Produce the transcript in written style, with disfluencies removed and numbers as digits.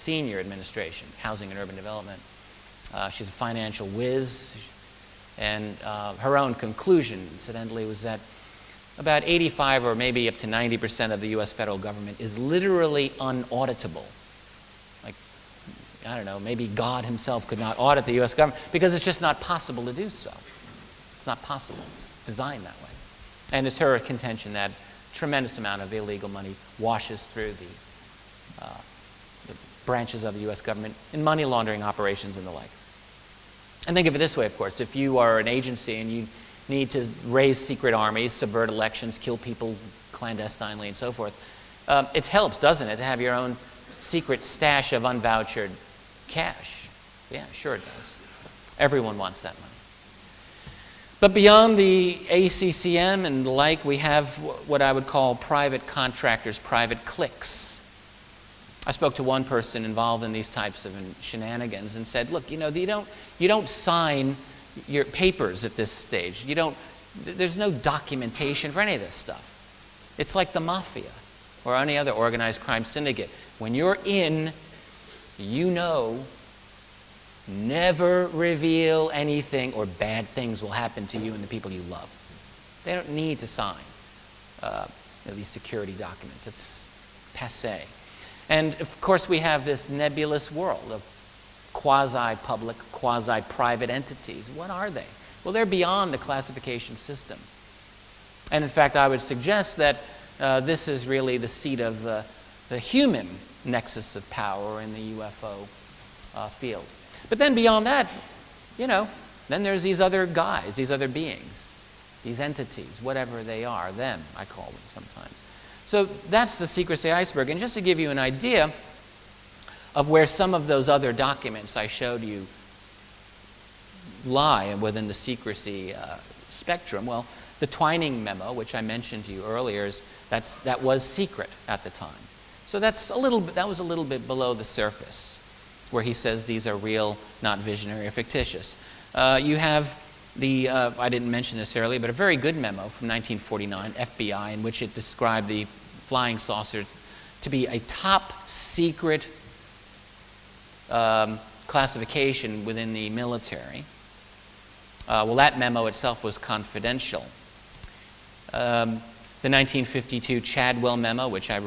senior administration, housing and urban development. She's a financial whiz, and her own conclusion, incidentally, was that about 85 or maybe up to 90% of the U.S. federal government is literally unauditable. Like, I don't know, maybe God himself could not audit the U.S. government because it's just not possible to do so. It's not possible. It's designed that way. And it's her contention that a tremendous amount of illegal money washes through the branches of the U.S. government in money laundering operations and the like. And think of it this way, of course. If you are an agency and you need to raise secret armies, subvert elections, kill people clandestinely, and so forth, it helps, doesn't it, to have your own secret stash of unvouchered cash? Yeah, sure it does. Everyone wants that money. But beyond the ACCM and the like, we have what I would call private contractors, private cliques. I spoke to one person involved in these types of shenanigans and said, look, you know, you don't sign your papers at this stage. There's no documentation for any of this stuff. It's like the mafia or any other organized crime syndicate. When you're in, you know, never reveal anything or bad things will happen to you and the people you love. They don't need to sign these security documents. It's passé. And of course we have this nebulous world of quasi-public, quasi-private entities. What are they? Well, they're beyond the classification system. And in fact, I would suggest that this is really the seat of the human nexus of power in the UFO field. But then beyond that, you know, then there's these other guys, these other beings, these entities, whatever they are, them, I call them sometimes. So that's the secrecy iceberg. And just to give you an idea of where some of those other documents I showed you lie within the secrecy spectrum, well, the Twining memo, which I mentioned to you earlier, that was secret at the time. So that was a little bit below the surface, where he says these are real, not visionary or fictitious. You have the, I didn't mention this earlier, but a very good memo from 1949, FBI, in which it described the flying saucer to be a top secret classification within the military. Well, that memo itself was confidential. The 1952 Chadwell memo, which I